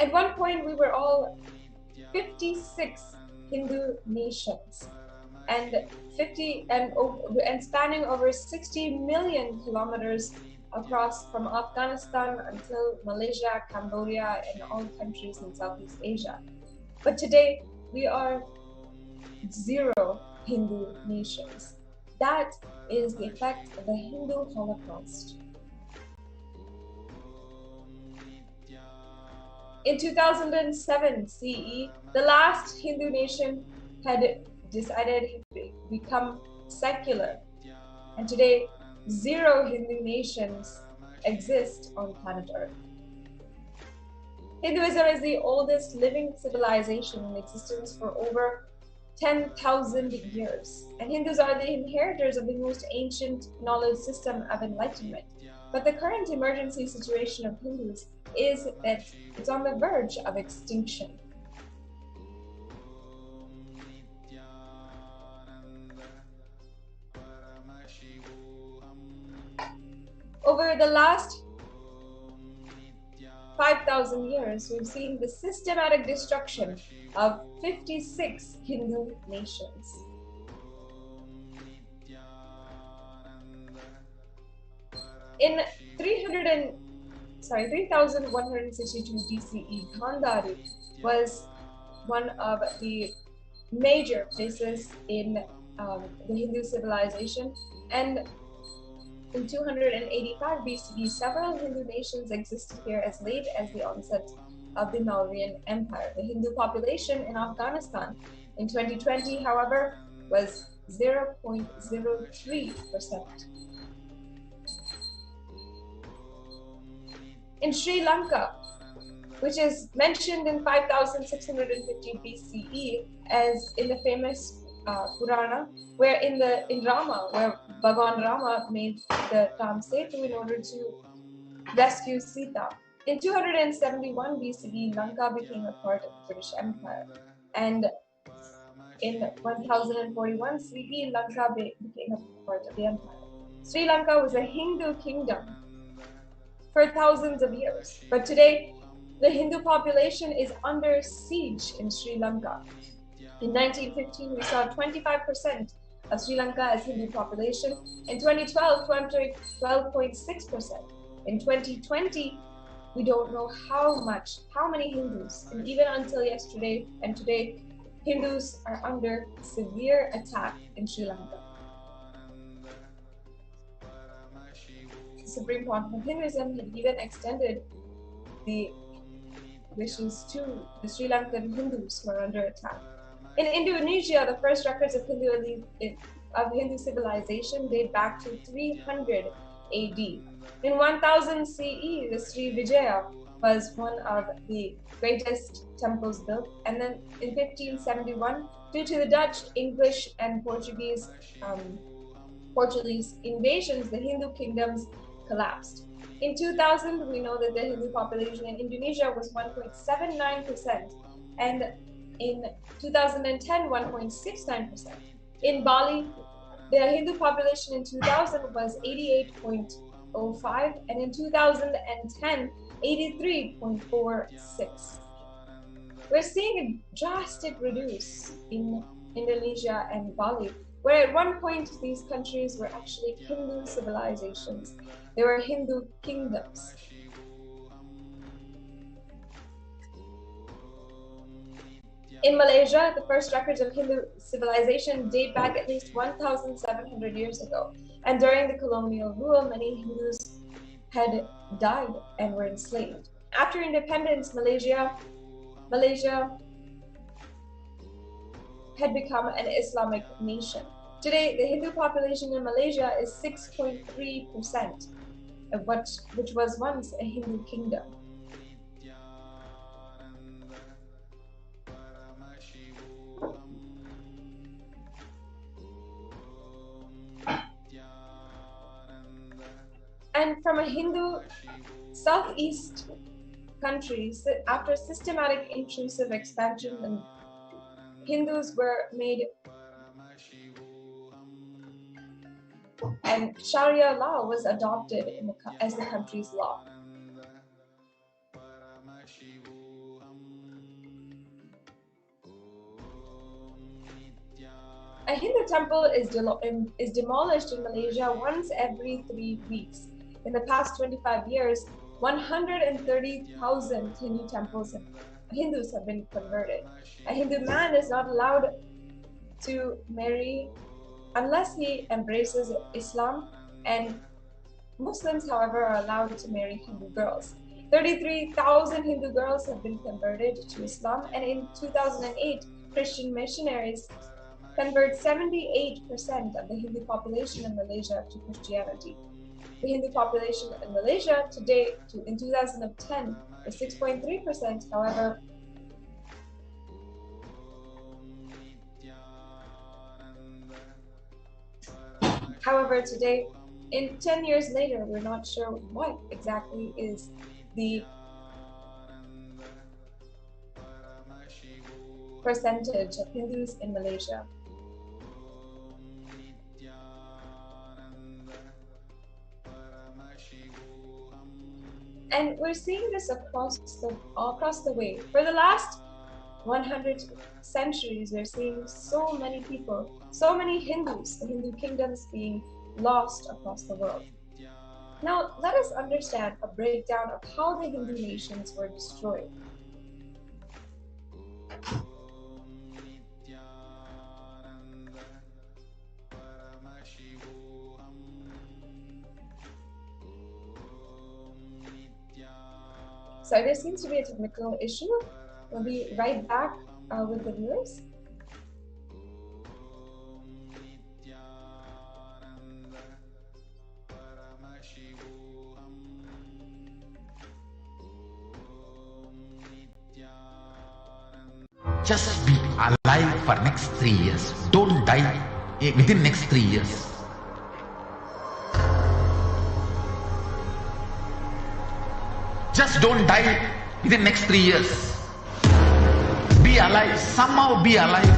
At one point, we were all 56 Hindu nations and spanning over 60 million kilometers across from Afghanistan until Malaysia, Cambodia, and all countries in Southeast Asia. But today, we are 0 Hindu nations. That is the effect of the Hindu Holocaust. In 2007 CE, the last Hindu nation had decided to become secular. And today, 0 Hindu nations exist on planet Earth. Hinduism is the oldest living civilization in existence for over 10,000 years. And Hindus are the inheritors of the most ancient knowledge system of enlightenment. But the current emergency situation of Hindus is that it's on the verge of extinction. Over the last 5,000 years, we've seen the systematic destruction of 56 Hindu nations. In 3162 BCE, Gandhari was one of the major places in the Hindu civilization, and in 285 BCE, several Hindu nations existed here as late as the onset of the Mauryan Empire. The Hindu population in Afghanistan in 2020, however, was 0.03%. In Sri Lanka, which is mentioned in 5650 BCE as in the famous Purana, where in Rama, where Bhagwan Rama made the Ram Setu in order to rescue Sita. In 271 BCE, Lanka became a part of the British Empire, and in 1041 CE, Lanka became a part of the empire. Sri Lanka was a Hindu kingdom for thousands of years, but today the Hindu population is under siege in Sri Lanka. In 1915, we saw 25% of Sri Lanka as Hindu population. In 2012, 12.6%. In 2020, we don't know how many Hindus, and even until yesterday and today, Hindus are under severe attack in Sri Lanka. The Supreme Council of Hinduism had even extended the wishes to the Sri Lankan Hindus who are under attack. In Indonesia, the first records of Hindu civilization date back to 300 AD. In 1000 CE, the Sri Vijaya was one of the greatest temples built. And then in 1571, due to the Dutch, English, and Portuguese invasions, the Hindu kingdoms collapsed. In 2000, we know that the Hindu population in Indonesia was 1.79%, and in 2010, 1.69%. In Bali, the Hindu population in 2000 was 88.05, and in 2010, 83.46. We're seeing a drastic reduce in Indonesia and Bali, where at one point these countries were actually Hindu civilizations. They were Hindu kingdoms. In Malaysia, the first records of Hindu civilization date back at least 1,700 years ago. And during the colonial rule, many Hindus had died and were enslaved. After independence, Malaysia had become an Islamic nation. Today, the Hindu population in Malaysia is 6.3%, which was once a Hindu kingdom. And from a Hindu southeast country, after systematic intrusive expansion, and Hindus were made, and Sharia law was adopted as the country's law. A Hindu temple is demolished in Malaysia once every 3 weeks. In the past 25 years, 130,000 Hindus have been converted. A Hindu man is not allowed to marry unless he embraces Islam, and Muslims, however, are allowed to marry Hindu girls. 33,000 Hindu girls have been converted to Islam, and in 2008, Christian missionaries convert 78% of the Hindu population in Malaysia to Christianity. The Hindu population in Malaysia today, in 2010, was 6.3%. However, today, in 10 years later, we're not sure what exactly is the percentage of Hindus in Malaysia. And we're seeing this across the way. For the last 100 centuries, we're seeing so many people, so many Hindus, the Hindu kingdoms being lost across the world. Now, let us understand a breakdown of how the Hindu nations were destroyed. So there seems to be a technical issue. We'll be right back with the viewers. Just be alive for next 3 years. Don't die within next 3 years. Just don't die within next 3 years. Be alive, somehow be alive.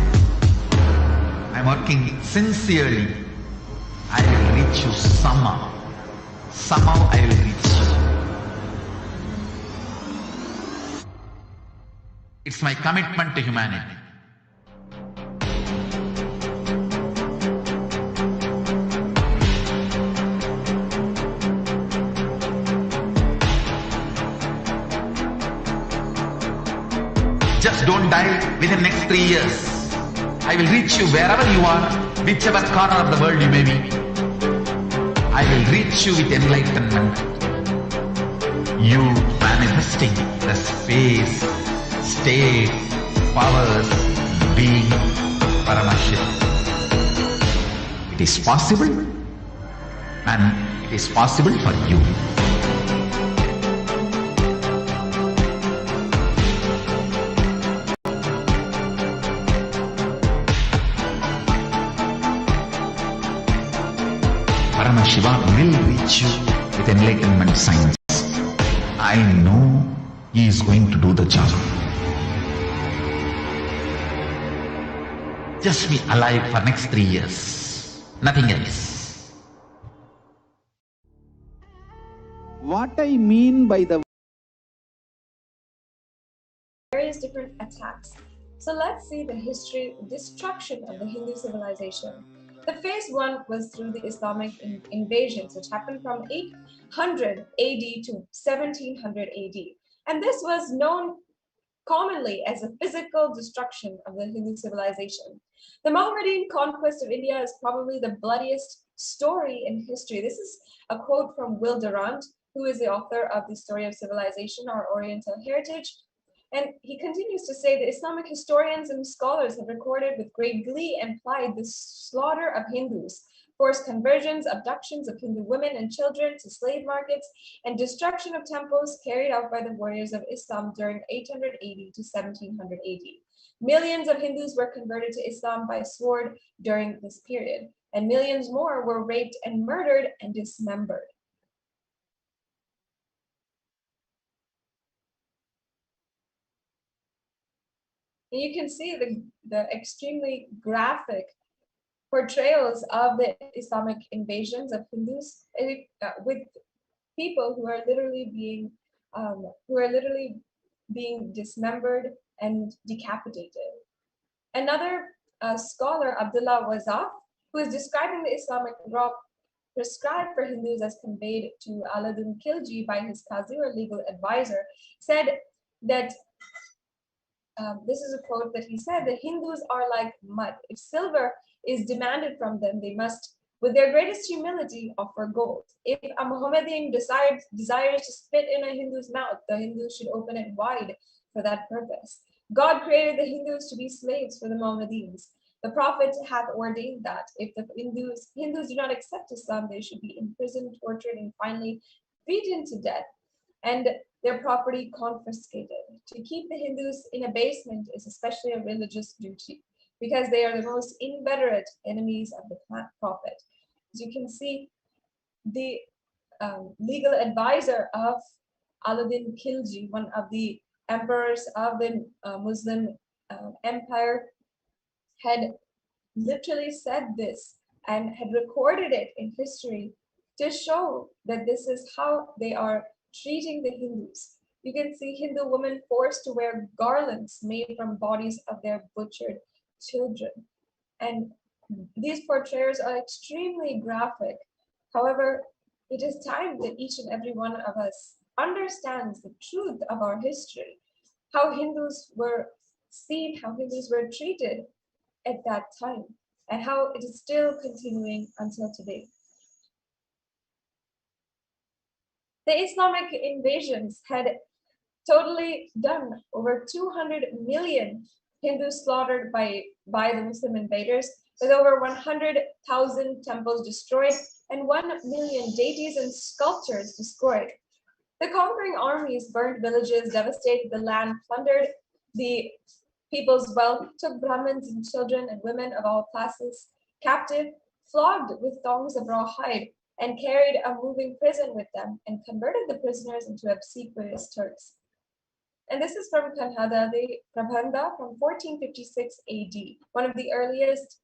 I'm working sincerely. I will reach you somehow. Somehow I will reach you. It's my commitment to humanity. Just don't die within next 3 years. I will reach you wherever you are, whichever corner of the world you may be. I will reach you with enlightenment. You manifesting the space, state, powers, being Paramashivoham. It is possible, and it is possible for you. Paramashivoham will reach you with enlightenment science. I know he is going to do the job. Just be alive for next 3 years. Nothing else. What I mean by the various different attacks. So let's see the history, destruction of the Hindu civilization. The phase one was through the Islamic invasions, which happened from 800 AD to 1700 AD. And this was known commonly as a physical destruction of the Hindu civilization. The Mohammedan conquest of India is probably the bloodiest story in history. This is a quote from Will Durant, who is the author of The Story of Civilization, Our Oriental Heritage. And he continues to say that Islamic historians and scholars have recorded with great glee and pride the slaughter of Hindus, forced conversions, abductions of Hindu women and children to slave markets, and destruction of temples carried out by the warriors of Islam during 880 to 1700 AD. Millions of Hindus were converted to Islam by sword during this period, and millions more were raped and murdered and dismembered. And you can see the extremely graphic portrayals of the Islamic invasions of Hindus with people who are literally being dismembered and decapitated. Another scholar Abdullah Wazaf, who is describing the Islamic law prescribed for Hindus as conveyed to Aladdin Khilji by his qazi or legal advisor, said that this is a quote that he said: "The Hindus are like mud. If silver is demanded from them, they must, with their greatest humility, offer gold. If a Mohammedan desires to spit in a Hindu's mouth, the Hindu should open it wide for that purpose. God created the Hindus to be slaves for the Mohammedans. The Prophet hath ordained that if the Hindus do not accept Islam, they should be imprisoned, tortured, and finally beaten to death, and their property confiscated. To keep the Hindus in abasement is especially a religious duty, because they are the most inveterate enemies of the Prophet." As you can see, the legal advisor of Aladdin Khilji, one of the emperors of the Muslim empire, had literally said this and had recorded it in history to show that this is how they are treating the Hindus. You can see Hindu women forced to wear garlands made from bodies of their butchered children. And these portrayals are extremely graphic. However, it is time that each and every one of us understands the truth of our history, how Hindus were seen, how Hindus were treated at that time, and how it is still continuing until today. The Islamic invasions had totally done over 200 million Hindus slaughtered by the Muslim invaders, with over 100,000 temples destroyed and 1 million deities and sculptures destroyed. The conquering armies burned villages, devastated the land, plundered the people's wealth, took Brahmins and children and women of all classes captive, flogged with thongs of rawhide, and carried a moving prison with them, and converted the prisoners into obsequious Turks. And this is from Kanhada, the Prabandha from 1456 AD, one of the earliest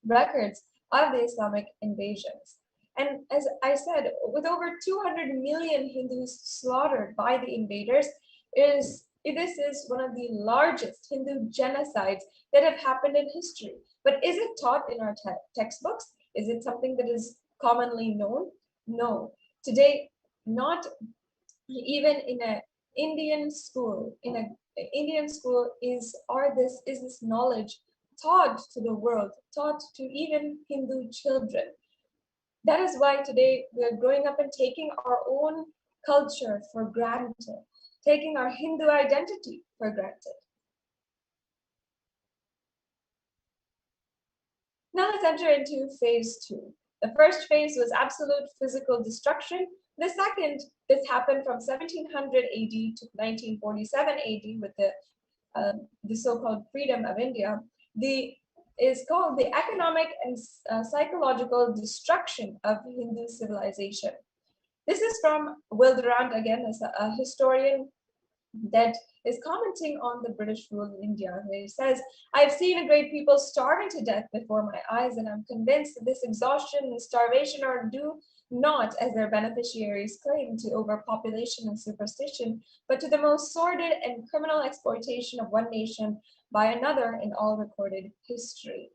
records of the Islamic invasions. And as I said, with over 200 million Hindus slaughtered by the invaders, this is one of the largest Hindu genocides that have happened in history. But is it taught in our textbooks? Is it something that is commonly known? No. Today, not even in an Indian school. In an Indian school, is this knowledge taught to the world, taught to even Hindu children? That is why today we're growing up and taking our own culture for granted, taking our Hindu identity for granted. Now let's enter into phase 2. The first phase was absolute physical destruction. The second, this happened from 1700 AD to 1947 AD with the so-called freedom of India. Is called the economic and psychological destruction of Hindu civilization. This is from Will Durant, again, as a historian that is commenting on the British rule in India. He says, "I've seen a great people starving to death before my eyes, and I'm convinced that this exhaustion and starvation are due not, as their beneficiaries claim, to overpopulation and superstition, but to the most sordid and criminal exploitation of one nation by another in all recorded history."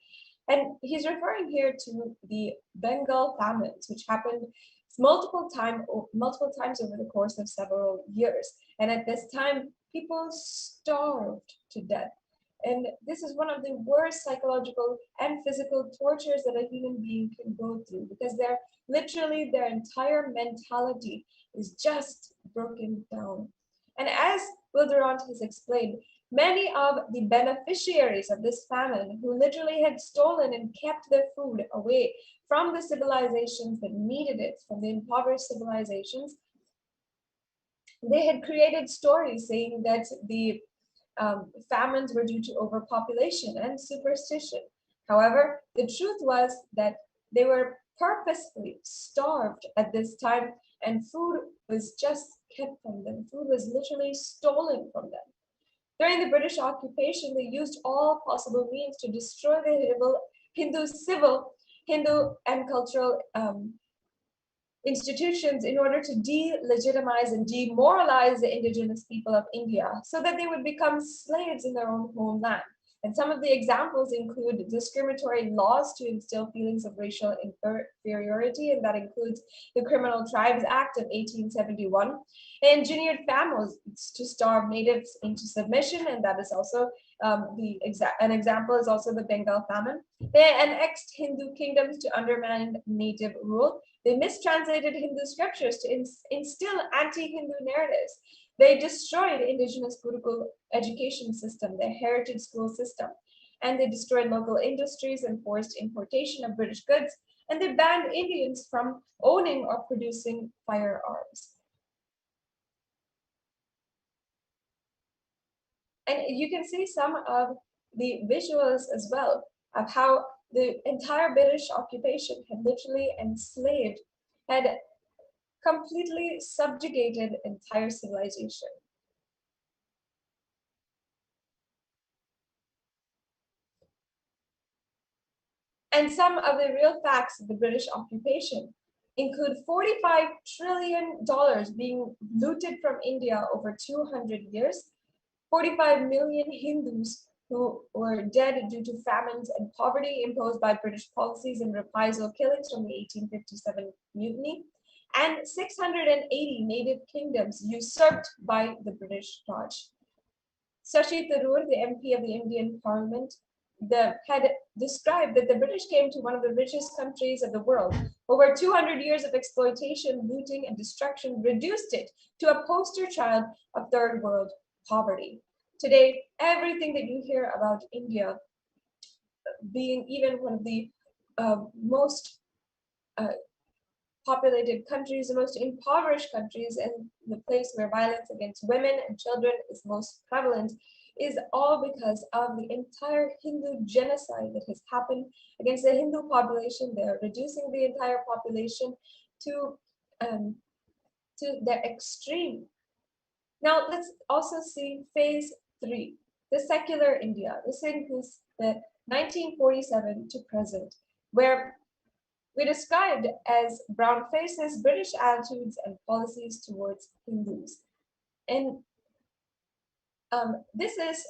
And he's referring here to the Bengal famines, which happened multiple times over the course of several years. And at this time, people starved to death. And this is one of the worst psychological and physical tortures that a human being can go through, because their entire mentality is just broken down. And as Will Durant has explained, many of the beneficiaries of this famine, who literally had stolen and kept their food away from the civilizations that needed it, from the impoverished civilizations, they had created stories saying that the famines were due to overpopulation and superstition. However, the truth was that they were purposefully starved at this time, and food was just kept from them. Food was literally stolen from them. During the British occupation, they used all possible means to destroy the Hindu and cultural institutions in order to delegitimize and demoralize the indigenous people of India, so that they would become slaves in their own homeland. And some of the examples include discriminatory laws to instill feelings of racial inferiority, and that includes the Criminal Tribes Act of 1871, engineered famines to starve natives into submission, and that is also an example is also the Bengal famine. They annexed Hindu kingdoms to undermine native rule. They mistranslated Hindu scriptures to instill anti-Hindu narratives. They destroyed indigenous Gurukul education system, their heritage school system, and they destroyed local industries and forced importation of British goods, and they banned Indians from owning or producing firearms. And you can see some of the visuals as well of how the entire British occupation had literally enslaved, had completely subjugated entire civilization. And some of the real facts of the British occupation include $45 trillion being looted from India over 200 years, 45 million Hindus who were dead due to famines and poverty imposed by British policies and reprisal killings from the 1857 mutiny, and 680 native kingdoms usurped by the British Raj. Shashi Tharoor, the MP of the Indian Parliament, had described that the British came to one of the richest countries of the world. Over 200 years of exploitation, looting, and destruction reduced it to a poster child of third world poverty. Today, everything that you hear about India being even one of the most populated countries, the most impoverished countries, and the place where violence against women and children is most prevalent, is all because of the entire Hindu genocide that has happened against the Hindu population. They're reducing the entire population to their extreme. Now let's also see phase 3, the secular India. This includes the 1947 to present, where we described as brown faces, British attitudes and policies towards Hindus. And this is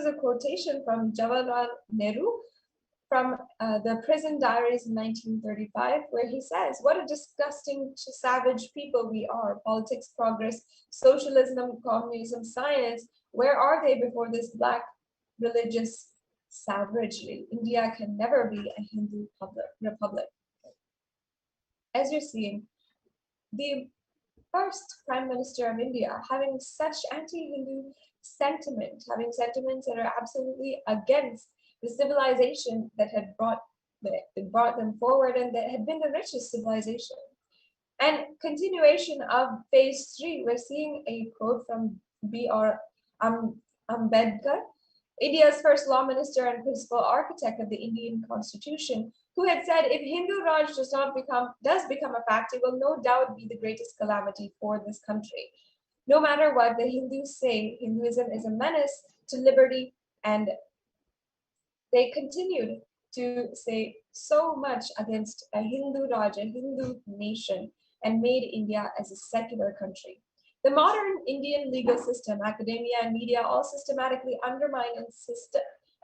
a quotation from Jawaharlal Nehru from the Prison Diaries in 1935, where he says, "What a disgusting, savage people we are. Politics, progress, socialism, communism, science, where are they before this black religious savagery? India can never be a Hindu republic." As you're seeing, the first Prime Minister of India having such anti-Hindu sentiment, having sentiments that are absolutely against the civilization that had brought them forward and that had been the richest civilization. And continuation of phase 3, we're seeing a quote from B.R. Ambedkar, India's first law minister and principal architect of the Indian Constitution, who had said, if Hindu Raj does become a fact, it will no doubt be the greatest calamity for this country. No matter what the Hindus say, Hinduism is a menace to liberty, and they continued to say so much against a Hindu Raj, a Hindu nation, and made India as a secular country. The modern Indian legal system, academia, and media all systematically undermine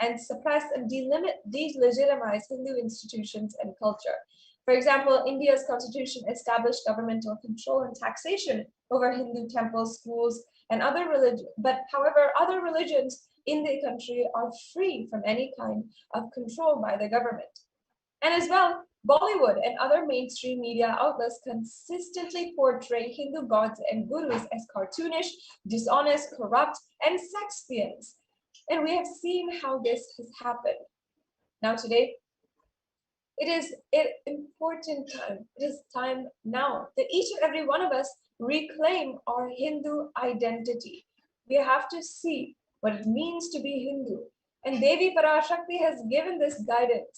and suppress and delegitimize Hindu institutions and culture. For example, India's constitution established governmental control and taxation over Hindu temples, schools, and other religions. But however, other religions in the country are free from any kind of control by the government. And as well, Bollywood and other mainstream media outlets consistently portray Hindu gods and gurus as cartoonish, dishonest, corrupt, and sex fiends. And we have seen how this has happened. Now today, it is an important time. It is time now that each and every one of us reclaim our Hindu identity. We have to see what it means to be Hindu. And Devi Parashakti has given this guidance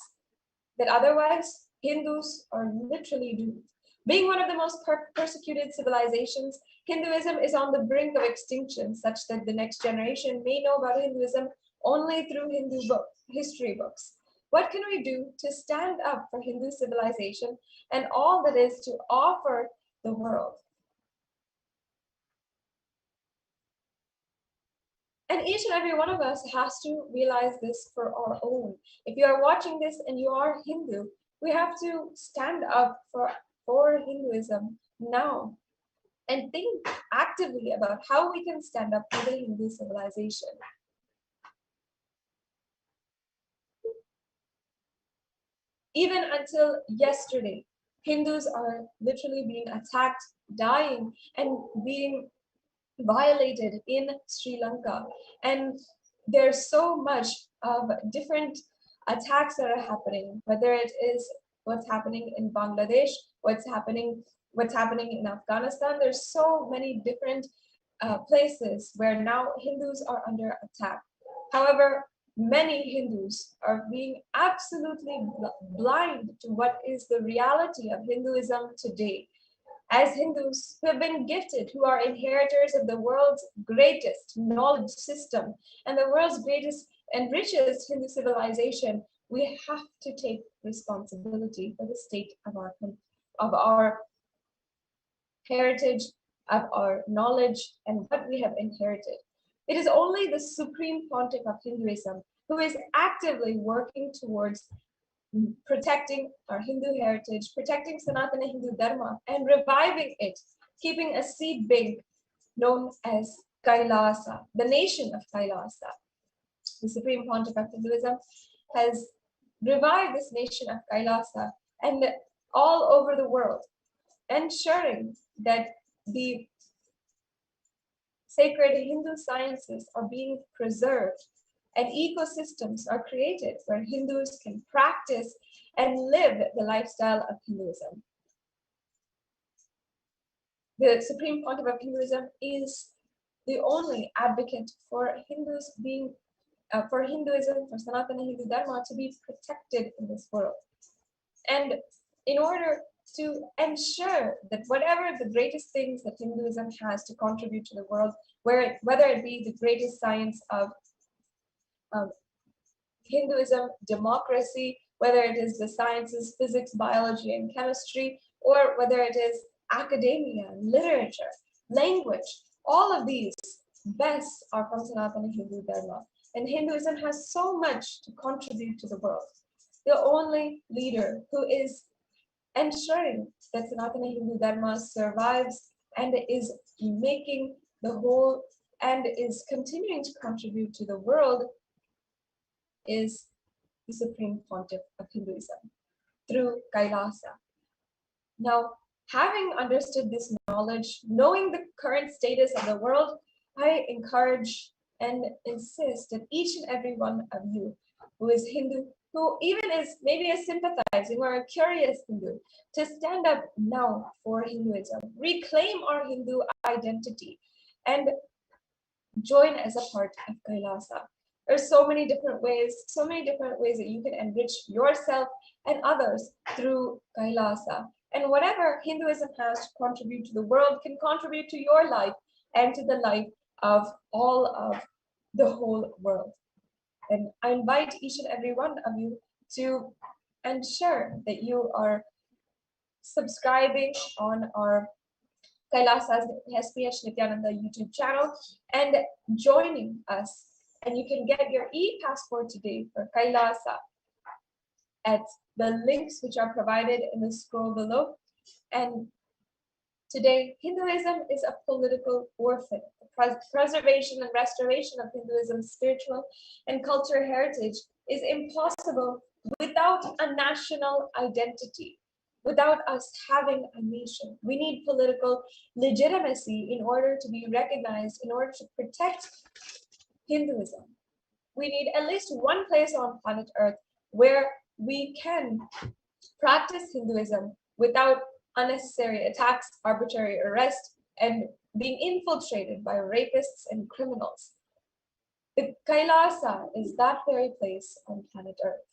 that otherwise Hindus are literally doomed. Being one of the most persecuted civilizations, Hinduism is on the brink of extinction, such that the next generation may know about Hinduism only through Hindu history books. What can we do to stand up for Hindu civilization and all that is to offer the world? And each and every one of us has to realize this for our own. If you are watching this and you are Hindu, we have to stand up for Hinduism now and think actively about how we can stand up for the Hindu civilization. Even until yesterday, Hindus are literally being attacked, dying, and being violated in Sri Lanka. And there's so much of different attacks that are happening, whether it is what's happening in Bangladesh, what's happening in Afghanistan. There's so many different places where now Hindus are under attack. However, many Hindus are being absolutely blind to what is the reality of Hinduism today. As Hindus who have been gifted, who are inheritors of the world's greatest knowledge system and the world's greatest and richest Hindu civilization, we have to take responsibility for the state of our heritage, of our knowledge, and what we have inherited. It is only the Supreme Pontiff of Hinduism who is actively working towards protecting our Hindu heritage, protecting Sanatana Hindu Dharma, and reviving it, keeping a seed bank known as Kailasa, the nation of Kailasa. The Supreme Pontiff of Hinduism has revived this nation of Kailasa and all over the world, ensuring that the sacred Hindu sciences are being preserved and ecosystems are created where Hindus can practice and live the lifestyle of Hinduism. The Supreme Pontiff of Hinduism is the only advocate for Hindus being, for Hinduism, for Sanatana Hindu Dharma to be protected in this world. And in order to ensure that whatever the greatest things that Hinduism has to contribute to the world, whether it be the greatest science of Hinduism, democracy, whether it is the sciences, physics, biology, and chemistry, or whether it is academia, literature, language, all of these best are from Sanatana Hindu Dharma. And Hinduism has so much to contribute to the world. The only leader who is ensuring that Sanatana Hindu Dharma survives and is making the whole and is continuing to contribute to the world is the Supreme Pontiff of Hinduism through Kailasa. Now, having understood this knowledge, knowing the current status of the world, I encourage and insist that each and every one of you who is Hindu, who even is maybe a sympathizing or a curious Hindu, to stand up now for Hinduism, reclaim our Hindu identity, and join as a part of Kailasa. There's so many different ways that you can enrich yourself and others through Kailasa. And whatever Hinduism has to contribute to the world can contribute to your life and to the life of all of the whole world. And I invite each and every one of you to ensure that you are subscribing on our Kailasa's HDH Nithyananda YouTube channel and joining us. And you can get your e-passport today for Kailasa at the links which are provided in the scroll below. And today, Hinduism is a political warfare. The preservation and restoration of Hinduism's spiritual and cultural heritage is impossible without a national identity, without us having a nation. We need political legitimacy in order to be recognized, in order to protect Hinduism. We need at least one place on planet Earth where we can practice Hinduism without unnecessary attacks, arbitrary arrest, and being infiltrated by rapists and criminals. The Kailasa is that very place on planet Earth.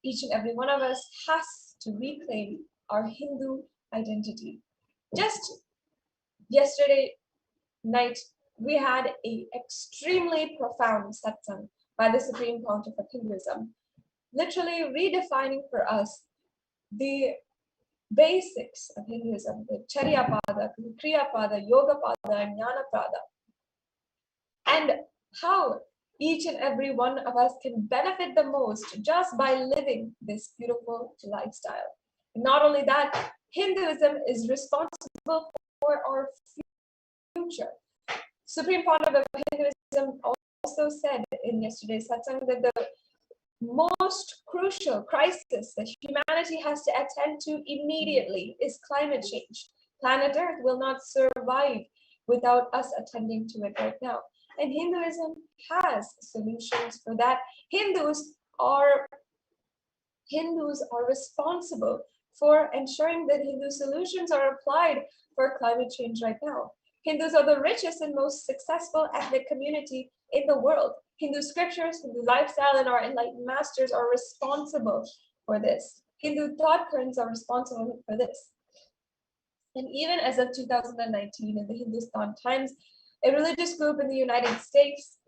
Each and every one of us has to reclaim our Hindu identity. Just yesterday night, we had an extremely profound satsang by the Supreme Pontiff of Hinduism, literally redefining for us the basics of Hinduism, the Charya Pada, Kriya Pada, Yoga Pada, and Jnana Pada. And how each and every one of us can benefit the most just by living this beautiful lifestyle. Not only that, Hinduism is responsible for our future. Supreme Pontiff of Hinduism also said in yesterday's satsang that the most crucial crisis that humanity has to attend to immediately is climate change. Planet Earth will not survive without us attending to it right now. And Hinduism has solutions for that. Hindus are responsible for ensuring that Hindu solutions are applied for climate change right now. Hindus are the richest and most successful ethnic community in the world. Hindu scriptures, Hindu lifestyle, and our enlightened masters are responsible for this. Hindu thought currents are responsible for this. And even as of 2019 in the Hindustan Times, a religious group in the United States,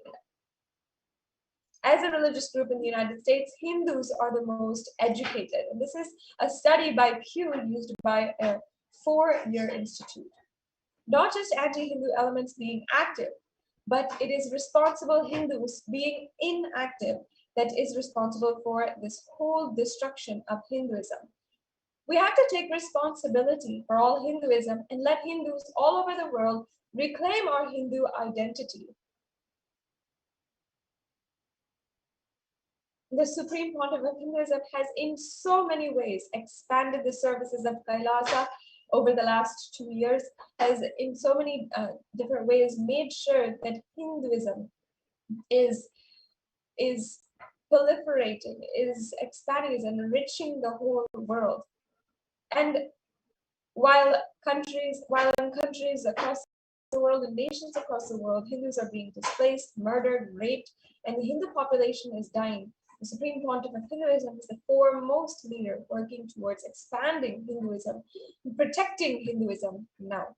Hindus are the most educated. And this is a study by Pew used by a 4-year institute. Not just anti-Hindu elements being active, but it is responsible Hindus being inactive that is responsible for this whole destruction of Hinduism. We have to take responsibility for all Hinduism and let Hindus all over the world reclaim our Hindu identity. The Supreme Pontiff of Hinduism has in so many ways expanded the services of Kailasa over the last 2 years, has in so many different ways made sure that Hinduism is proliferating, is expanding, is enriching the whole world. And while in countries across the world and nations across the world, Hindus are being displaced, murdered, raped, and the Hindu population is dying, the Supreme Pontiff of Hinduism is the foremost leader working towards expanding Hinduism and protecting Hinduism now.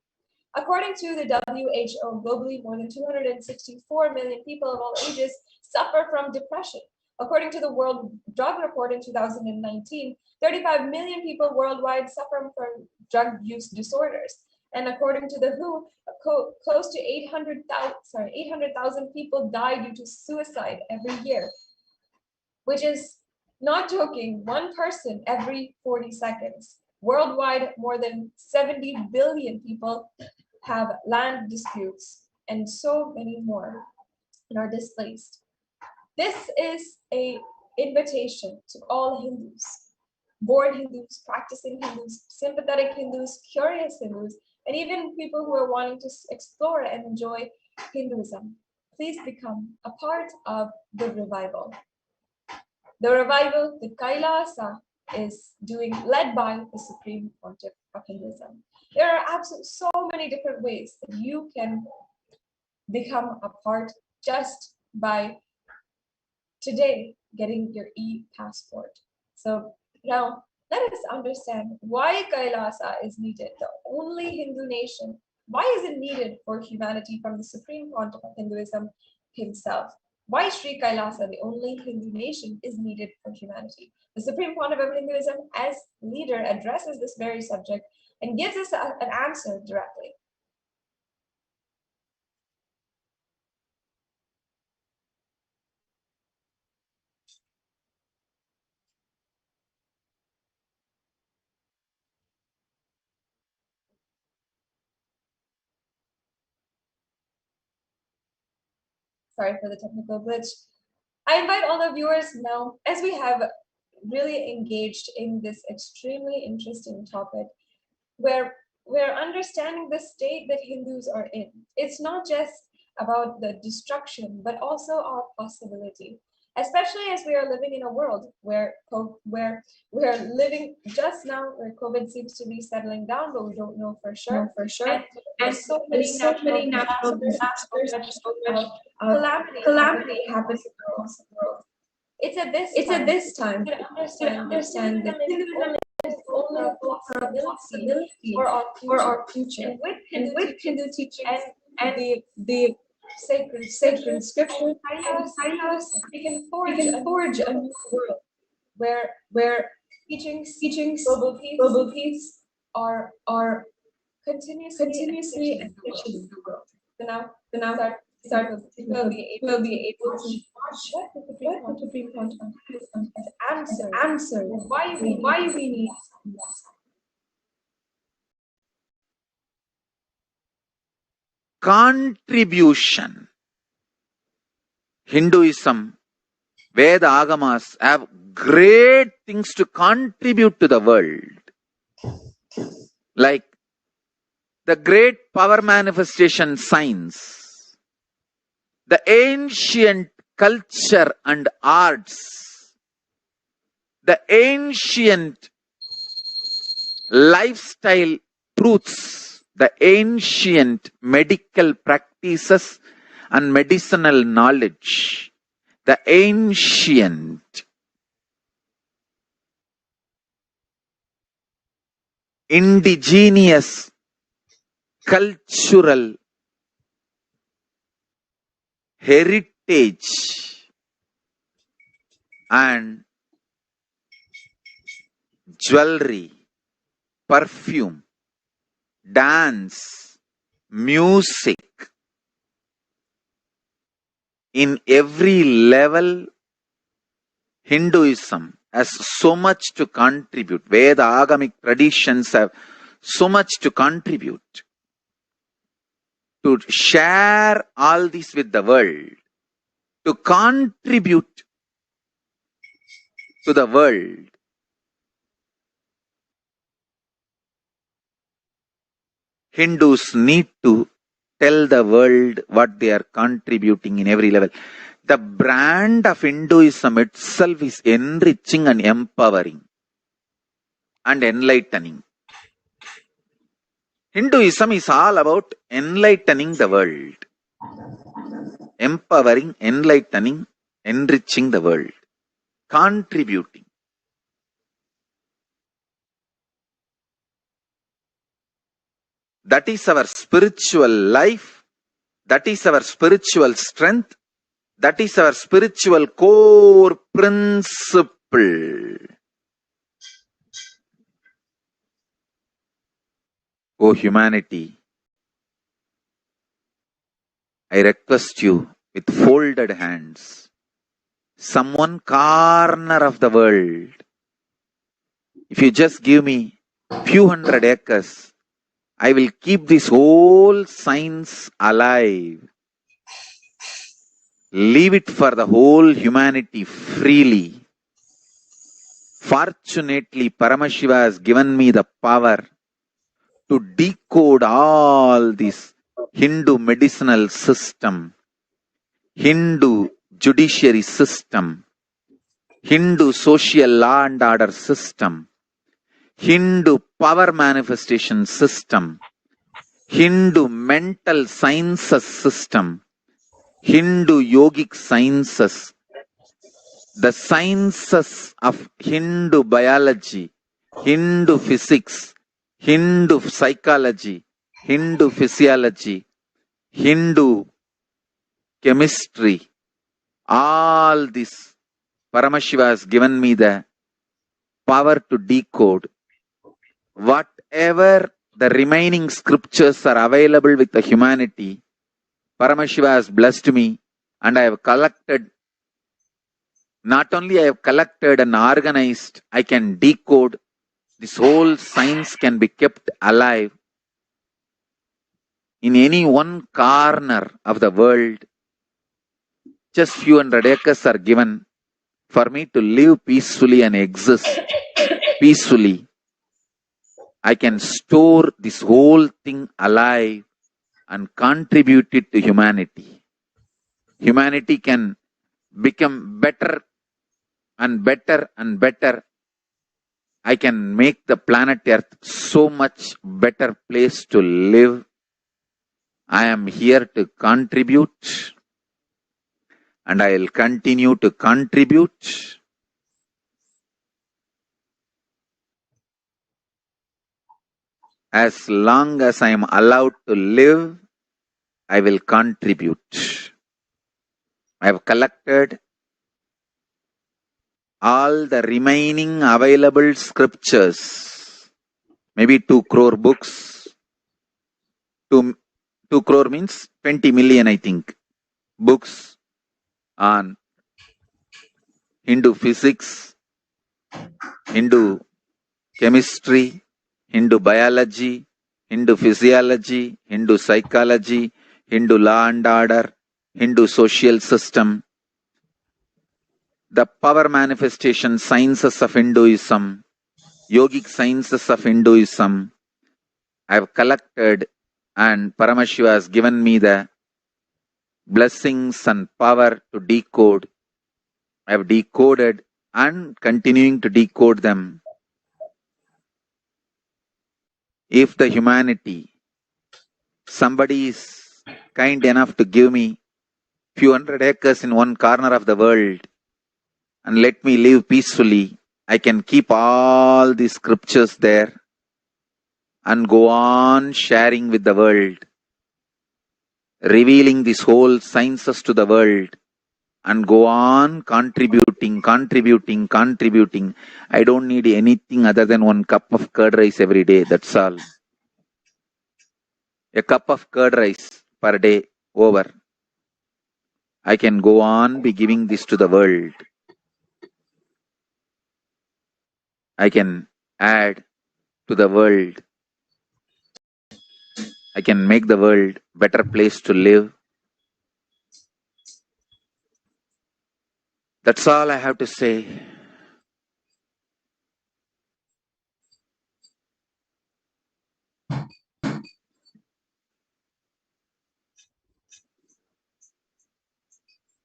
According to the WHO, globally, more than 264 million people of all ages suffer from depression. According to the World Drug Report in 2019, 35 million people worldwide suffer from drug use disorders. And according to the WHO, close to 800,000 people die due to suicide every year, which is not joking, one person every 40 seconds. Worldwide, more than 70 billion people have land disputes, and so many more are displaced. This is an invitation to all Hindus, born Hindus, practicing Hindus, sympathetic Hindus, curious Hindus, and even people who are wanting to explore and enjoy Hinduism. Please become a part of the revival. The revival that Kailasa is doing, led by the Supreme Pontiff of Hinduism. There are absolutely so many different ways that you can become a part just by today getting your e-passport. So now let us understand why Kailasa is needed, the only Hindu nation. Why is it needed for humanity from the Supreme Pontiff of Hinduism himself? Why Sri Kailasa, the only Hindu nation, is needed for humanity? The Supreme Pontiff of Hinduism, as leader, addresses this very subject and gives us an answer directly. Sorry for the technical glitch. I invite all the viewers now, as we have really engaged in this extremely interesting topic, where we're understanding the state that Hindus are in. It's not just about the destruction, but also our possibility. Especially as we are living in a world where we're living just now, where COVID seems to be settling down, but we don't know for sure. And there's so many natural disasters, so much calamity happens across the world. It's at this time to understand that Hinduism is only a possibility for our future. And with Hindu teaching and the sacred scripture, we can forge a new world where teachings, global peace are continuously enriching the world. So now will be able to what the Supreme Court has answered why we need contribution. Hinduism, Veda Agamas have great things to contribute to the world. Like the great power manifestation science, the ancient culture and arts, the ancient lifestyle truths, the ancient medical practices and medicinal knowledge, the ancient indigenous cultural heritage and jewelry, perfume, dance, music. In every level, Hinduism has so much to contribute. Veda Agamic traditions have so much to contribute. To share all this with the world, to contribute to the world. Hindus need to tell the world what they are contributing in every level. The brand of Hinduism itself is enriching and empowering and enlightening. Hinduism is all about enlightening the world. Empowering, enlightening, enriching the world. Contributing. That is our spiritual life. That is our spiritual strength. That is our spiritual core principle. O humanity, I request you with folded hands, some one corner of the world, if you just give me few hundred acres, I will keep this whole science alive. Leave it for the whole humanity freely. Fortunately, Paramashiva has given me the power to decode all this Hindu medicinal system, Hindu judiciary system, Hindu social law and order system, Hindu power manifestation system, Hindu mental sciences system, Hindu yogic sciences, the sciences of Hindu biology, Hindu physics, Hindu psychology, Hindu physiology, Hindu chemistry, all this Paramashiva has given me the power to decode. Whatever the remaining scriptures are available with the humanity, Paramashiva has blessed me, and I have collected, not only I have collected and organized, I can decode. This whole science can be kept alive in any one corner of the world. Just few hundred acres are given for me to live peacefully and exist peacefully. I can store this whole thing alive and contribute it to humanity. Humanity can become better and better and better. I can make the planet Earth so much better place to live. I am here to contribute, and I will continue to contribute. As long as I am allowed to live, I will contribute. I have collected all the remaining available scriptures, maybe 2 crore books. 2 crore means 20 million, I think. books on Hindu physics, Hindu chemistry, Hindu biology, Hindu physiology, Hindu psychology, Hindu law and order, Hindu social system, the power manifestation sciences of Hinduism, yogic sciences of Hinduism. I have collected, and Paramashiva has given me the blessings and power to decode. I have decoded and continuing to decode them. If the humanity, somebody is kind enough to give me few hundred acres in one corner of the world and let me live peacefully, I can keep all the scriptures there and go on sharing with the world, revealing these whole sciences to the world, and go on contributing. I don't need anything other than one cup of curd rice every day. That's all. A cup of curd rice per day over. I can go on be giving this to the world. I can add to the world. I can make the world a better place to live. That's all I have to say.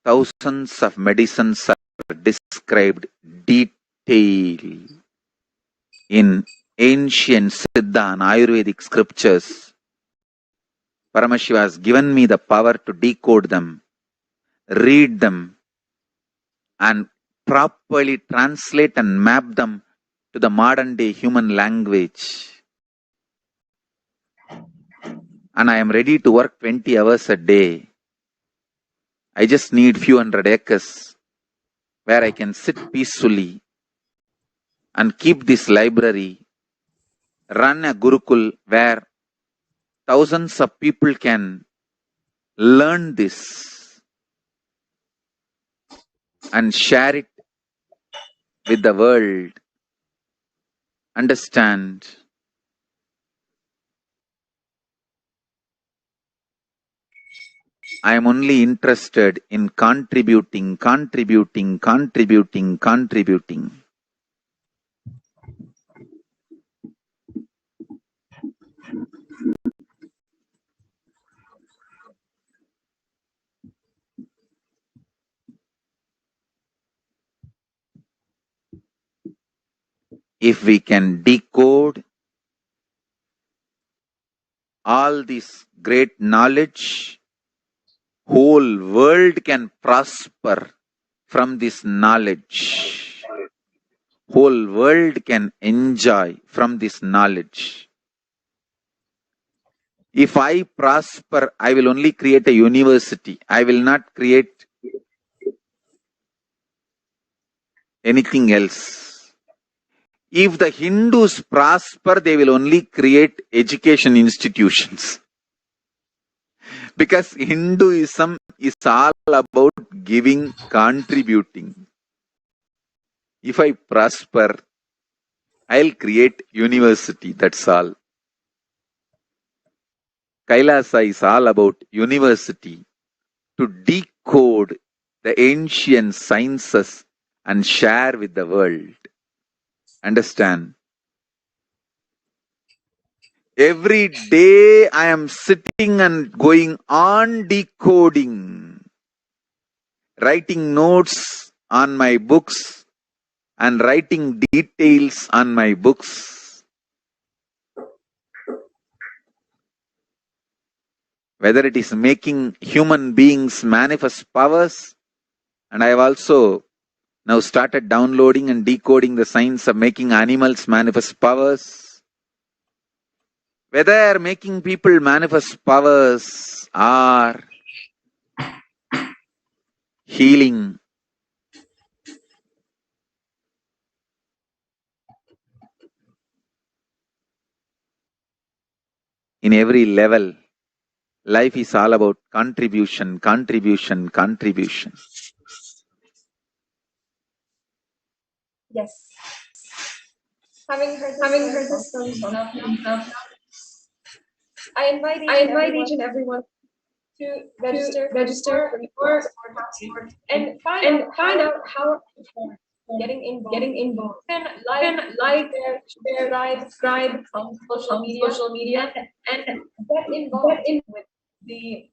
Thousands of medicines are described detail in ancient Siddha and Ayurvedic scriptures. Paramashiva has given me the power to decode them, read them, and properly translate and map them to the modern day human language. And I am ready to work 20 hours a day. I just need few hundred acres where I can sit peacefully and keep this library, run a Gurukul where thousands of people can learn this and share it with the world. Understand? I am only interested in contributing. If we can decode all this great knowledge, whole world can prosper from this knowledge. Whole world can enjoy from this knowledge. If I prosper, I will only create a university. I will not create anything else. If the Hindus prosper, they will only create education institutions. Because Hinduism is all about giving, contributing. If I prosper, I'll create university, that's all. Kailasa is all about university, to decode the ancient sciences and share with the world. Understand? Every day I am sitting and going on decoding, writing notes on my books and writing details on my books. Whether it is making human beings manifest powers, and I have also now started downloading and decoding the science of making animals manifest powers. Whether making people manifest powers or healing, in every level, Life is all about contribution, contribution, contribution. Yes. Having heard this from now, I invite each and everyone to register for your party and find out how getting involved. And like, share, subscribe on social media, and get involved with the